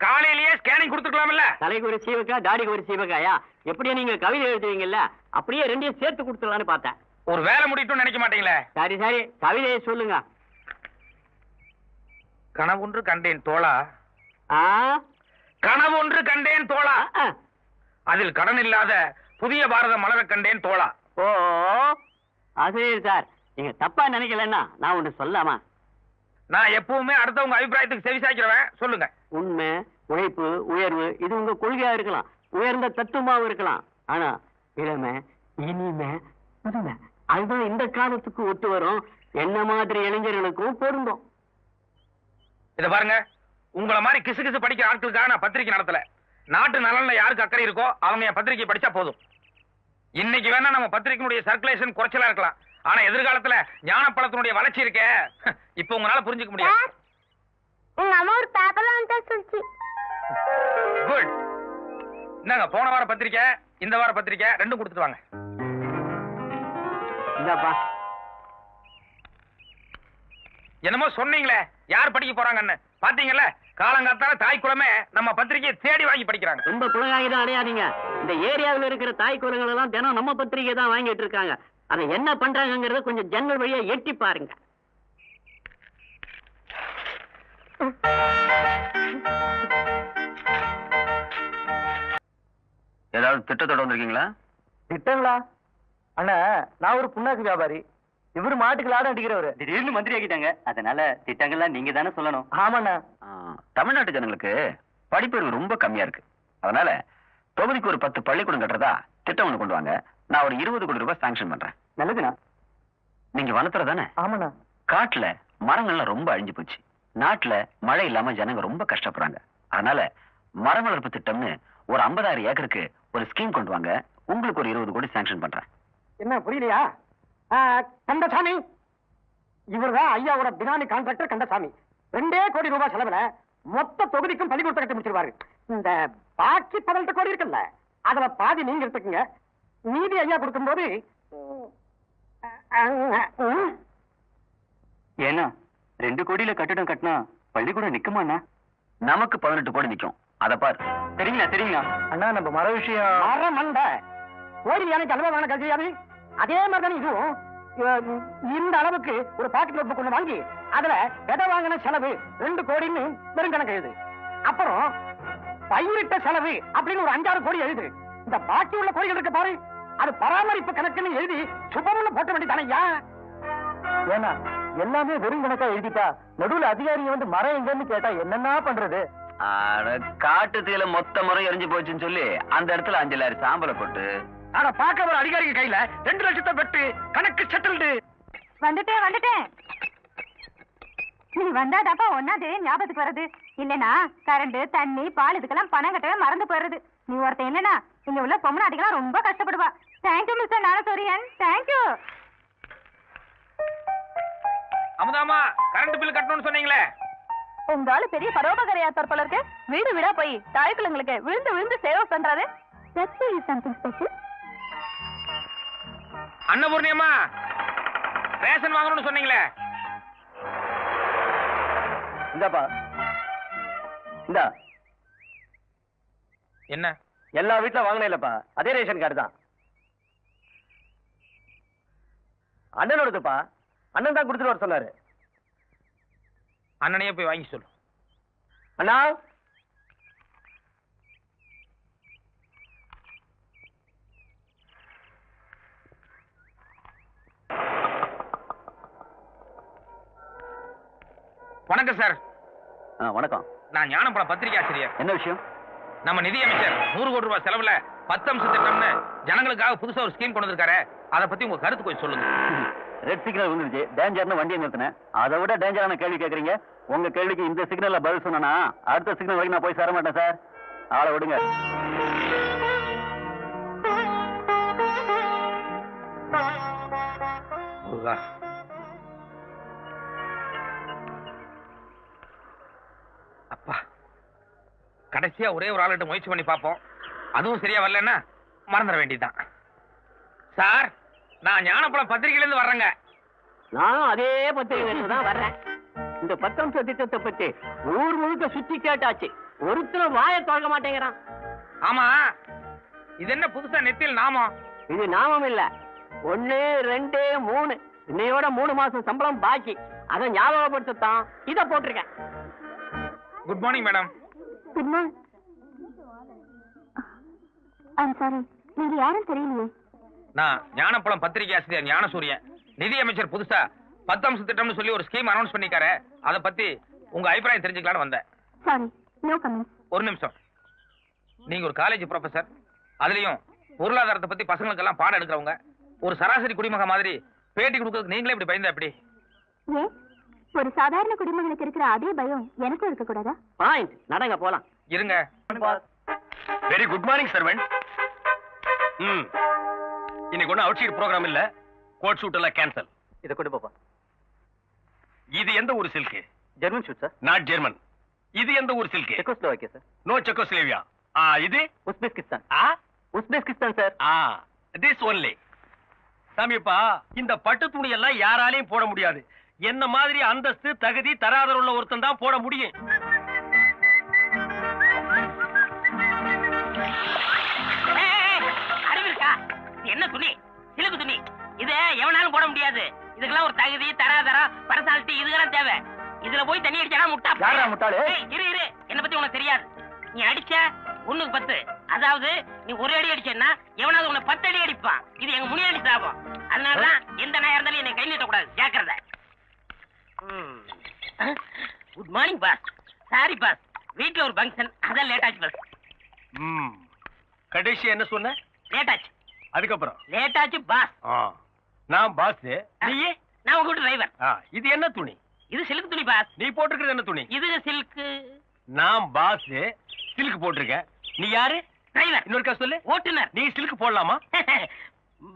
Speaker 5: காலையிலேயே ஸ்கேனிங் கொடுத்துக்கலாம்ல?
Speaker 1: தலைக்கு ஒரு சீவக்கா, தாடிக்கு ஒரு சீவக்காயா? எப்படியே நீங்க கவிதை எழுதுவீங்கல்ல, அப்படியே 2ஐயும் சேர்த்து கொடுத்துடலான்னு பார்த்தேன்.
Speaker 5: ஒரு வேலை முடியட்டும் நினைக்க மாட்டீங்களே?
Speaker 1: சரி சரி, கவிதையை சொல்லுங்க.
Speaker 5: கனவொன்று கண்டேன் தோழா,
Speaker 1: ஆ?
Speaker 5: கனவொன்று கண்டேன் தோழா, அதில் கடன் இல்லாத புதிய பாரத மலர கண்டேன் தோழா.
Speaker 1: ஓ, அது சார், நீங்க தப்பா நினைக்கலன்னா நான் ஒண்ணு சொல்லாமா?
Speaker 5: நான் எப்பவுமே அடுத்தவங்க அபிப்பிராயத்துக்கு செவிசாய்க்கிறவன். சொல்லுங்க.
Speaker 1: உண்மை, உழைப்பு, உயர்வு இது உங்க கொள்கையா இருக்கலாம், உயர்ந்த தத்துவமாவும் இருக்கலாம். ஆனா இளமை, இனிமை, புதுமை அதுதான் இந்த காலத்துக்கு ஒத்து வரும். என்ன மாதிரி இளைஞர்களுக்கும் பொருந்தும்.
Speaker 5: இத பாருங்க, உங்களை மாதிரி கிசு கிசு படிக்கிற ஆட்களுக்காக நான் பத்திரிக்கை நடத்தல. நாட்டு நலன்ல யாருக்கு அக்கறை இருக்கோ அவங்க என் பத்திரிக்கை படிச்சா போதும். இன்னைக்கு வேணா நம்ம பத்திரிக்கையினுடைய சர்க்குலேஷன் குறைச்சலா இருக்கலாம், ஆனா எதிர்காலத்துல ஞானப்பழத்தினுடைய வளர்ச்சி இருக்க இப்ப உங்களால புரிஞ்சுக்க முடியாது. குட். இந்தாங்க, போன வார பத்திரிக்கை, இந்த வார பத்திரிக்கை ரெண்டும் கொடுத்துட்டு வாங்க.
Speaker 1: இந்தாப்பா.
Speaker 5: என்னமோ சொன்னீங்களே, யார் படிக்க போறாங்கன்னு பாத்தீங்கல்ல? காலங்காத்தால தாய் குலமே நம்ம பத்திரிகையை தேடி வாங்கி படிக்கிறாங்க.
Speaker 1: ரொம்ப குலகாகிதான் அடையாதீங்க. இந்த ஏரியாவில் இருக்கிற தாய் குலங்கள் எல்லாம் தினம் நம்ம பத்திரிகை தான் வாங்கிட்டு இருக்காங்க. அதை என்ன பண்றாங்கிறத கொஞ்சம் ஜன்னல் வழியா எட்டி பாருங்க.
Speaker 5: ஏதாவது திட்டத்தோட வந்திருக்கீங்களா?
Speaker 2: திட்டங்களா? அண்ணா, நான் ஒரு புண்ணாக்கு வியாபாரி, இவரு மாட்டுக்கு லாடம் அடிக்கிறவரு.
Speaker 1: திடீர்னு மந்திரி ஆகிட்டாங்க, அதனால திட்டங்கள்லாம் நீங்க தானே சொல்லணும்.
Speaker 2: ஆமாண்ணா.
Speaker 5: தமிழ்நாட்டு ஜனங்களுக்கு படிப்பறிவு ரொம்ப கம்மியா இருக்கு. அதனால தொகுதிக்கு ஒரு 10 பள்ளிக்கூடம் கட்டுறதா திட்டம் ஒண்ணு கொண்டு வாங்க. நான் ஒரு 20 கோடி ரூபாய் சாங்ஷன் பண்றேன்.
Speaker 1: நல்லதுண்ணா.
Speaker 5: நீங்க வளர்த்துற தானே?
Speaker 2: ஆமாண்ணா.
Speaker 5: காட்டுல மரங்கள்லாம் ரொம்ப அழிஞ்சு போச்சு. நாட்டுல மழை இல்லாம ஜனங்க ரொம்ப கஷ்டப்படுறாங்க. அதனால மரம் வளர்ப்பு திட்டம்னு ஒரு 50,000 ஏக்கருக்கு ஒரு ஸ்கீம் கொண்டு வாங்க. உங்களுக்கு ஒரு 20 கோடி சாங்ஷன் பண்றேன்.
Speaker 2: என்ன புரியலையா? கந்தசாமி, இவர்தான் ஐயாவோட பினாமி கான்ட்ராக்டர் கந்தசாமி. 2 கோடி ரூபாய் செலவுல மொத்த தொகுதிக்கும் பள்ளிக்கூடத்தை கட்டி முடிச்சிருவாரு. இந்த பாக்கி 18 கோடி இருக்குல்ல, அதுல பாதி நீங்க எடுத்துக்கங்க, மீதி ஐயா கொடுக்கும்போது.
Speaker 1: ஏன்னா 2 கோடியில கட்டடம் கட்டினா பள்ளிக்கூடம் நிக்குமாண்ணா?
Speaker 5: நமக்கு 18 கோடி நிக்கும். அத பாரு.
Speaker 1: தெரியுங்களா?
Speaker 2: அண்ணா, நம்ம மர விஷயம் மர மண்ட கோடி யானைக்கு அளவா வேணா கழியாது. அதே மாதிரி தானே இதுவும். இந்த அளவுக்கு ஒரு பாக்கெட் நோட் புக் ஒண்ணு வாங்கி அதுல விதை வாங்கின செலவு 2 கோடின்னு வெறும் கணக்கு எழுது. அப்புறம் பயிரிட்ட செலவு அப்படின்னு ஒரு 5-6 கோடி எழுது. இந்த பாக்கி உள்ள கோடிகள் இருக்கு பாரு, அது பராமரிப்பு கணக்குன்னு எழுதி சுபமுள்ள போட்ட வேண்டியதானையா? ஏன்னா எல்லாமே வெறும் கணக்கா எழுதிட்டா நடுவுல அதிகாரிங்க வந்து மரம் எங்கன்னு கேட்டா என்னன்னா பண்றது?
Speaker 5: காட்டு தீல மொத்த முறை எரிஞ்சு போச்சுன்னு சொல்லி அந்த இடத்துல 5 லாரி சாம்பலை போட்டு
Speaker 2: அத பாக்க ஒரு அதிகாரிங்க கையில 2 லட்சத்தை பெற்று கணக்கு செட்டில்டு.
Speaker 3: வந்துட்டேன். நீ வந்தாதாப்பா ஒன்னாது ஞாபகத்துக்கு வருது. இல்லனா கரண்ட், தண்ணி, பால் இதுக்கெல்லாம் பணம் கட்டவே மறந்து போயிடுது. நீ ஒருத்தன் இல்லனா இங்க உள்ள பொம்மநாட்டிகளாம் ரொம்ப கஷ்டப்படுவா. Thank you mister Narasuriyan, thank you.
Speaker 8: அமுதாமா, கரண்ட் பில் கட்டணும்னு சொன்னீங்களே.
Speaker 3: உங்கால பெரிய பரோபகாரியாத்தார் போல இருக்கு. வீடு வீடா போய் தாய்க்குள்ளங்களுக்கு விழுந்து விழுந்து சேவை பண்றாரு. That's something special.
Speaker 8: அன்னபூர்ணியம்மா, ரேஷன் வாங்கணும்னு சொன்னீங்களே.
Speaker 1: இந்தாப்பா, இந்தா.
Speaker 8: என்ன?
Speaker 1: எல்லா வீட்டுல வாங்கின இல்லப்பா, அதே ரேஷன் கார்டு தான். அண்ணனோடதுப்பா, அண்ணன் தான் கொடுத்துட்டு வர சொன்னாரு.
Speaker 8: அண்ணனையே போய் வாங்கி சொல்லு.
Speaker 1: அண்ணா,
Speaker 8: வணக்கம் சார்.
Speaker 5: வணக்கம்.
Speaker 8: நான் ஞானப்பழம் பத்திரிகை ஆசிரியர்.
Speaker 5: என்ன விஷயம்?
Speaker 8: நம்ம நிதி அமைச்சர் 100 கோடி ரூபாய் செலவுல 10 அம்ச திட்டம்னு ஜனங்களுக்காக புதுசா ஒரு ஸ்கீம் கொண்டு வந்திருக்காரு. அதை பத்தி உங்க கருத்து கொஞ்சம் சொல்லுங்க.
Speaker 5: ரெட் சிக்னல் விழுந்துருச்சு, டேஞ்சர்னு வண்டியை நிறுத்தினேன். அதை விட டேஞ்சரான கேள்வி கேட்கறீங்க. உங்க கேள்விக்கு இந்த சிக்னல்ல பதில் சொன்னா அடுத்த சிக்னல் வரைக்கும் நான் போய் சேர மாட்டேன் சார். ஆளை விடுங்க.
Speaker 8: அப்பா, கடைசியா ஒரே ஒரு ஆளுகிட்ட முயற்சி பண்ணி பார்ப்போம். அதுவும் சரியா வரலன்னா மறந்துட வேண்டியதுதான். சார், நான் ஞானப்பழம் பத்திரிகையில இருந்து வர்றேங்க.
Speaker 1: நானும் அதே பத்திரிகையில தான் வர்றேன். இந்த 10 அம்ச திட்டத்தை பத்தி ஊர் முழுக்க சுத்தி கேட்டாச்சு, ஒருத்தரும் வாயை திறக்க மாட்டேங்கிறான்.
Speaker 8: ஆமா, இது என்ன புதுசா நெத்தியில் நாமம்?
Speaker 1: இது நாமம் இல்ல, 1, 2, 3 இன்னையோட 3 மாசம் சம்பளம் பாக்கி. அதை ஞாபகப்படுத்தத்தான் இதை போட்டிருக்கேன்.
Speaker 8: Good morning madam.
Speaker 3: Good morning. I'm sorry, நீங்க யாரும் தெரியலையே.
Speaker 8: நான் ஞானப்பழம் பத்திரிகை ஆசிரியர் ஞானசூரியன். நிதி அமைச்சர் புதுசா 10 அம்ச திட்டம்னு சொல்லி ஒரு ஸ்கீம் அனௌன்ஸ் பண்ணிருக்காரு. அதை பத்தி உங்க அபிப்பிராயம் தெரிஞ்சுக்கலாம்னு வந்தேன்.
Speaker 3: Sorry, no comments.
Speaker 8: ஒரு நிமிஷம். நீங்க ஒரு காலேஜ் ப்ரொஃபசர், அதுலயும் பொருளாதாரத்தை பத்தி பசங்களுக்கு எல்லாம் பாடம் எடுக்கிறவங்க, ஒரு சராசரி குடிமக மாதிரி பேட்டி கொடுக்கறதுக்கு நீங்களே இப்படி பயந்தா எப்படி?
Speaker 3: ஏன் ஒரு சாதாரண குடிமகனுக்கு இருக்கிற அதே பயம் எனக்கும் இருக்க கூடாதா?
Speaker 1: பாயிண்ட், நடங்க போலாம்.
Speaker 8: இருங்க.
Speaker 5: Very good morning servant. இன்னைக்கு ஒன்னும் அவுட் சைட் ப்ரோக்ராம் இல்ல, கோட் ஷூட் எல்லாம் கேன்சல்.
Speaker 1: இதை கொண்டு போப்பா.
Speaker 5: இது எந்த ஊர் silk?
Speaker 1: German suit sir.
Speaker 5: Not German. இது எந்த ஊர் silk?
Speaker 1: Czechoslovakia sir.
Speaker 5: No Czechoslovakia. இது
Speaker 1: Uzbekistan. Uzbekistan sir.
Speaker 5: This only. சாமிப்பா, இந்த பட்டு துணி எல்லாம் யாராலையும் போட முடியாது. என்ன மாதிரி அந்தஸ்து, தகுதி, தராதரம் உள்ள ஒருத்தன் தான் போட முடியும்.
Speaker 6: அறிவிருக்கா? என்ன துணி? சிலுக்கு துணி. இத எவனாலும் போட முடியாது. இதுக்கெல்லாம் ஒரு தகுதி, தராதரம், பர்சனாலிட்டி இதுக்கெல்லாம் தேவை. இதுல போய் தண்ணி அடிச்சா முட்டா.
Speaker 1: யாரா முட்டாளு?
Speaker 6: இரு, என்ன பத்தி உனக்கு தெரியாது. நீ அடிச்ச 1க்கு 10, அதாவது நீ ஒரு அடி அடிச்சேன்னா எவனாவது உன்னை 10 அடி அடிப்பான். இது எங்க முனியாண்டி சாபம். அதனாலதான் எந்த நாயா இருந்தாலும் என்னை கை நீட்டக்கூடாது. ஜாக்கிரதை. Good morning boss. Sorry boss, வீட்டுல ஒரு ஃபங்க்ஷன், அதான் லேட் ஆச்சு பாஸ்.
Speaker 5: கடைசி என்ன சொன்ன?
Speaker 6: லேட் ஆச்சு.
Speaker 5: அதுக்கப்புறம்
Speaker 6: லேட் ஆச்சு பாஸ்.
Speaker 5: நான் பாஸ், நீயே?
Speaker 6: நான் உங்க வீட்டு டிரைவர்.
Speaker 5: இது என்ன துணி?
Speaker 6: இது சில்க் துணி பாஸ்.
Speaker 5: நீ போட்டிருக்கிறது என்ன துணி?
Speaker 6: இது சில்க்.
Speaker 5: நான் பாஸ், சில்க் போட்டிருக்க. நீ யாரு?
Speaker 6: டிரைவர்.
Speaker 5: இன்னொருக்கா சொல்லு.
Speaker 6: ஓட்டுநர்.
Speaker 5: நீ சில்க் போடலாமா?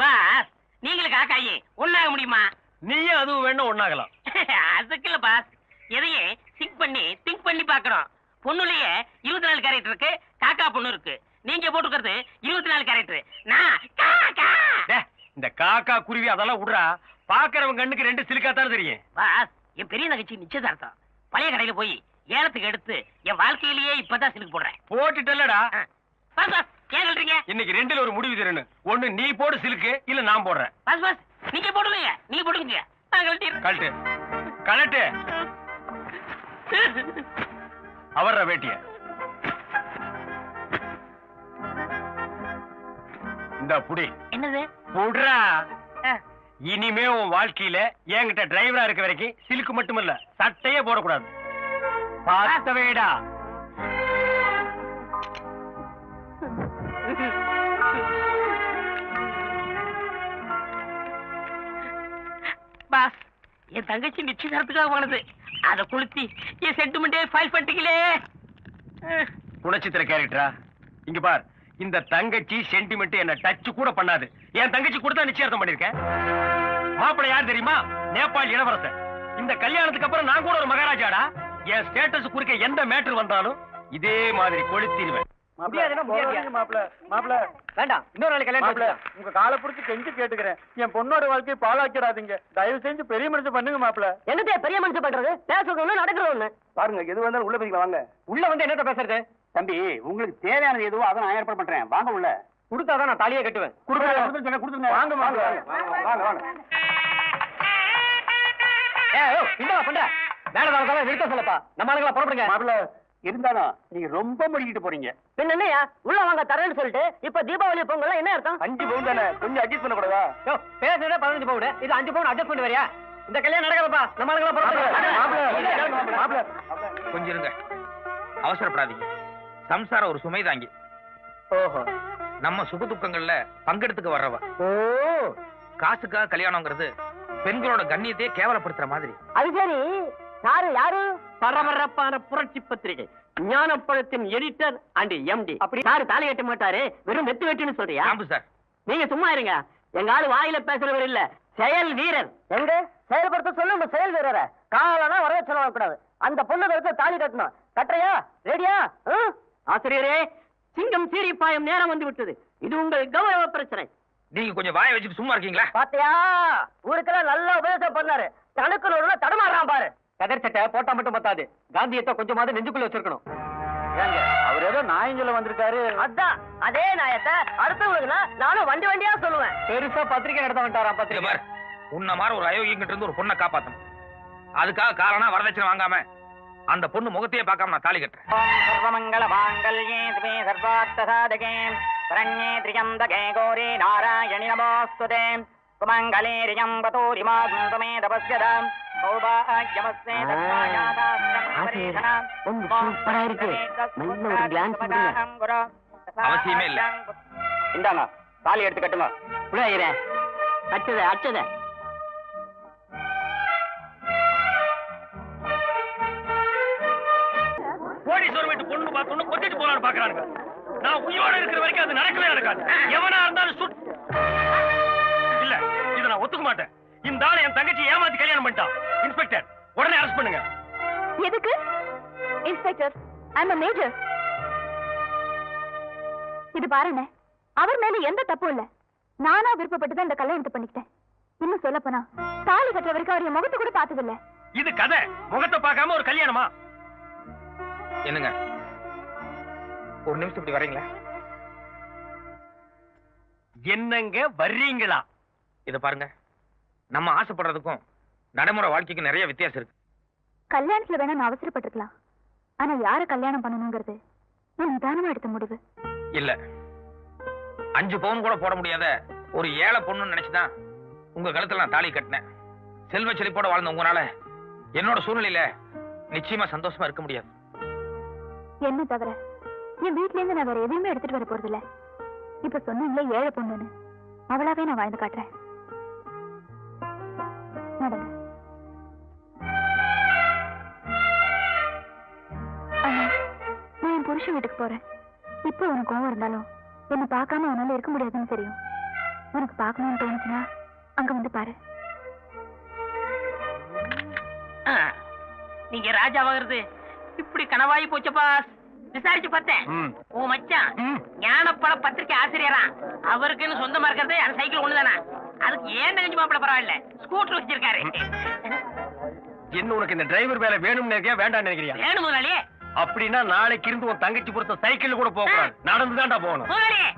Speaker 6: பாஸ், நீங்களும் காக்காயி ஒண்ணாக முடியுமா?
Speaker 5: நீயும் அதுவும் வேணும் ஒண்ணாகலாம்.
Speaker 6: அதுக்கு இல்ல பாஸ், எதையே திங்க் பண்ணி பாக்குறோம். பொண்ணுலயே 24 கேரக்டர் இருக்கு, காக்கா பொண்ணு இருக்கு. நீங்க போட்டுக்கிறது 24 கேரக்டர். நான் காக்கா.
Speaker 5: இந்த காக்கா குருவி அதெல்லாம் விடுறா. பாக்குறவங்க கண்ணுக்கு 2 சில்கா தான் தெரியும்.
Speaker 6: பாஸ், என் பெரிய நகைச்சி நிச்சயதார்த்தம். பழைய கடையில போய் ஏலத்துக்கு எடுத்து என் வாழ்க்கையிலேயே இப்பதான் சிலுக்கு போடுறேன்.
Speaker 5: போட்டுட்டல்லடா.
Speaker 6: பாஸ் பாஸ், ஏன் சொல்றீங்க?
Speaker 5: இன்னைக்கு 2ல ஒரு முடிவு தரணும். ஒண்ணு நீ போடு சிலுக்கு, இல்ல நான் போடுறேன்.
Speaker 6: பாஸ் பாஸ், நீங்க போடுவீங்க. நீங்க போடுங்க. நான் கழட்டிடுறேன்.
Speaker 5: கழட்டு கழட்டு. அவர்ற வேட்டிய இந்த புடி.
Speaker 6: என்னது?
Speaker 5: புடுறா. இனிமே உன் வாழ்க்கையில என்கிட்ட டிரைவரா இருக்க வரைக்கும் சிலுக்கு மட்டுமல்ல, சட்டையே போடக்கூடாது. பார்த்தவேடா.
Speaker 6: பாஸ், என் தங்கச்சி நிச்சயதார்த்தத்துக்காக வாங்கினது. அதை கொளுத்தி என் சென்டிமெண்டே ஃபைல் பண்ணிட்டீங்களே.
Speaker 5: குணச்சித்திர கேரக்டரா? இங்க பார், இந்த தங்கச்சி சென்டிமெண்ட் என்ன டச் கூட பண்ணாது. என் தங்கச்சி கூட தான் நிச்சயார்த்தம் பண்ணிருக்கேன். மாப்பிள்ளை யார் தெரியுமா? நேபாள் இளவரசர். இந்த கல்யாணத்துக்கு அப்புறம் நான் கூட ஒரு மகாராஜாடா. என் ஸ்டேட்டஸ் குறுக்க எந்த மேட்டர் வந்தாலும் இதே மாதிரி கொளுத்திடுவேன்.
Speaker 2: வேண்டாம், இன்னொரு நாளைக்கு கல்யாணம்.
Speaker 7: உங்க காலை புடிச்சு கெஞ்சி கேட்டுக்கிறேன், என் பொண்ணோட வாழ்க்கையை பாழாக்கிடாதீங்க. தயவு செஞ்சு பெரிய மனுஷன் பண்ணுங்க மாப்பிள்ள.
Speaker 1: என்னதே பெரிய மனுஷன் பண்றது? பேசுறது ஒண்ணு, நடக்கிறது ஒண்ணு.
Speaker 7: பாருங்க, எது வந்தாலும் உள்ள போய்க்கலாம் வாங்க.
Speaker 2: உள்ள வந்து என்னத்த பேசுறது?
Speaker 1: தம்பி, உங்களுக்கு தேவையானது எதுவோ அதை நான் ஏற்பாடு பண்றேன். வாங்க உள்ள.
Speaker 2: கொடுத்தாதான் நான் தாலியே கட்டுவேன்.
Speaker 7: கொடுத்துருங்க. வாங்க வாங்க வாங்க வாங்க.
Speaker 2: என்ன பண்ற? வேலை தானே நிறுத்த சொல்லப்பா. நம்ம ஆளுங்களா புறப்படுங்க.
Speaker 1: மாப்பிள்ள, இருந்தாலும் நீங்க ரொம்ப முடிக்கிட்டு போறீங்க. பின்ன என்னையா உள்ள வாங்க தரேன்னு சொல்லிட்டு இப்ப தீபாவளி பொங்கல் என்ன அர்த்தம்?
Speaker 7: 5 பவுன் தானே, கொஞ்சம் அட்ஜஸ்ட் பண்ண கூடாதா?
Speaker 2: பேசுறதே 15 பவுன், இது 5 பவுன் அட்ஜஸ்ட் பண்ணி வரியா? இந்த கல்யாணம் நடக்காதப்பா. நம்ம ஆளுங்களா புறப்படுங்க.
Speaker 8: கொஞ்சம் இருங்க, அவசரப்படாதீங்க. சம்சாரம் ஒரு சுமை தாங்கி.
Speaker 2: ஓஹோ,
Speaker 8: நம்ம சுக துக்கங்கள்ல பங்கெடுத்துக்க வர்றவ. காசுக்காக கல்யாணம்ங்கிறது பெண்களோட கண்ணியத்தையே கேவலப்படுத்துற மாதிரி.
Speaker 1: அது சரி, யாரு யாரு?
Speaker 6: பரபரப்பான புரட்சி பத்திரிகை ஞானப்பழத்தின் எடிட்டர் அண்ட் எம்டி.
Speaker 1: அப்படி யாரு தாலி கட்ட மாட்டாரு, வெறும் வெத்து வெட்டுன்னு சொல்றியா?
Speaker 8: ஆம்பு சார்,
Speaker 1: நீங்க சும்மா இருங்க. எங்க ஆளு வாயில பேசுறவர் இல்ல, செயல் வீரர். எங்க செயல்படுத்த சொல்ல செயல் வீரர காலனா வரவேற்று கூடாது. அந்த பொண்ணு கருத்து தாலி கட்டணும். கட்டுறியா? ரெடியா? ஆசிரியரே, சிங்கம் சீறி பாயும் நேரம் வந்து விட்டது. இது உங்கள் கௌரவ பிரச்சனை.
Speaker 8: நீங்க கொஞ்சம் வாயை வச்சுட்டு சும்மா இருக்கீங்களா?
Speaker 1: பாத்தியா, ஊருக்கெல்லாம் நல்ல உபதேசம் பண்ணாரு. தனக்குள்ள தடமாறான் பாரு.
Speaker 2: கதர் சட்டை போட்டா மட்டும் பத்தாது, காந்தியத்தை கொஞ்சமாவது நெஞ்சுக்குள்ள வச்சிருக்கணும்.
Speaker 7: ஏங்க, அவர் ஏதோ நாயஞ்சல வந்திருக்காரு.
Speaker 1: அதான் அதே நாயத்தை அடுத்தவங்களுக்குன்னா நானும் வண்டி வண்டியா சொல்லுவேன்.
Speaker 2: பெருசா பத்திரிக்கை நடத்த வேண்டாம்.
Speaker 8: இங்க
Speaker 2: பத்திரிக்கை
Speaker 8: பாரு, உன்ன மாதிரி ஒரு அயோக்கியங்கிட்ட இருந்து ஒரு பொண்ணை காப்பாத்தணும். அதுக்காக காரணம் வரதட்சணை வாங்காம அந்த பொண்ணு முகத்தையே பார்க்காம நான் தாலி கட்டுறேன்.
Speaker 6: சர்வமங்கல மாங்கல்யே திவே சர்வார்த்த சாதகே சரண்யே த்ரியம்பகே கௌரி நாராயணி நமோஸ்துதே சுமங்கலே ரியம்பதோரிமா குந்தமே தபஸ்யதாம் சௌபாக்யமஸ்மே தத்மாயாதாஸ்தம்
Speaker 1: சூப்பரா இருக்கு. நல்ல ஒரு டான்ஸ் பண்ணுங்க.
Speaker 8: அவசியமே இல்ல.
Speaker 7: இந்தாங்க, தாலி எடுத்து கட்டுங்க.
Speaker 1: புரியுறேன். அச்சத அச்சத.
Speaker 5: கோடீஸ்வரர் வீட்டு பொண்ணு பார்த்தோன்னு கொத்திட்டு போலான்னு பாக்குறாங்க. நான் உயிரோட இருக்கிற வரைக்கும் அது நடக்கவே நடக்காது. எவனா இருந்தாலும் இல்ல, இதை நான் ஒத்துக்க மாட்டேன். இந்த ஆளு என் தங்கச்சி ஏமாத்தி கல்யாணம் பண்ணிட்டான். இன்ஸ்பெக்டர், உடனே அரெஸ்ட் பண்ணுங்க.
Speaker 3: எதுக்கு? Inspector, I am a major. இது பாருங்க, அவர் மேல எந்த தப்பும் இல்ல. நானா விருப்பப்பட்டு தான் இந்த கல்யாணத்தை பண்ணிக்கிட்டேன். இன்னும் சொல்ல போனா தாலி கட்டுற வரைக்கும் அவர் என் முகத்தை கூட பார்த்தது இல்ல.
Speaker 5: இது கதை. முகத்தை பார்க்காம ஒரு கல்யாணமா?
Speaker 8: என்னங்க, ஒரு நிமிஷம் இப்படி வரீங்களா?
Speaker 5: என்னங்க வர்றீங்களா?
Speaker 8: இத பாருங்க, நம்ம ஆசைப்படுறதுக்கும் நடைமுறை வாழ்க்கைக்கு நிறைய வித்தியாசம் இருக்கு.
Speaker 3: கல்யாணத்துல வேணா நான் அவசரப்பட்டிருக்கலாம். ஆனா யார கல்யாணம் பண்ணணுங்கிறது நான் நிதானமா எடுத்த முடிவு.
Speaker 8: இல்ல 5 பவுன் கூட போட முடியாத ஒரு ஏழை பொண்ணுன்னு நினைச்சுதான் உங்க கழுத்துல நான் தாலி கட்டினேன். செல்வ செழிப்போட வாழ்ந்த உங்களால என்னோட சூழ்நிலையில நிச்சயமா சந்தோஷமா இருக்க முடியாது.
Speaker 3: என்ன தவிர என் வீட்ல இருந்து நான் வேற எதையுமே எடுத்துட்டு வர போறது இல்ல. இப்ப சொன்னீங்களே ஏழை பொண்ணுன்னு, அவளாவே நான் வாழ்ந்து காட்டுறேன். நடங்க. அண்ணா, நான் என் புருஷன் வீட்டுக்கு போறேன். இப்போ உனக்கு கோவம் இருந்தாலும் என்ன பார்க்காம உன்னால இருக்க முடியாதுன்னு தெரியும். உனக்கு பார்க்கணும்னு தோணுச்சுன்னா அங்க வந்து பாரு.
Speaker 6: நீங்க ராஜாவாகிறது இப்படி கனவாயி போச்சப்பா. விசாரிச்சு பார்த்தேன், உன் மச்சான் ஞானப்பழ பத்திரிக்கை ஆசிரியரா. அவருக்குன்னு சொந்தமா இருக்கிறது அந்த சைக்கிள் ஒண்ணுதானா? அதுக்கு ஏன் நெஞ்சு மாப்பிள பரவாயில்ல, ஸ்கூட்டர் வச்சிருக்காரு.
Speaker 5: என்ன உனக்கு இந்த டிரைவர் வேலை வேணும்னு நினைக்கிறியா வேண்டாம்னு நினைக்கிறியா?
Speaker 6: வேணும் முதலாளியே.
Speaker 5: அப்படின்னா நாளைக்கு இருந்து உன் தங்கச்சி பொறுத்த சைக்கிள் கூட போக கூடாது, நடந்துதான்டா போகணும்.
Speaker 6: முதலாளியே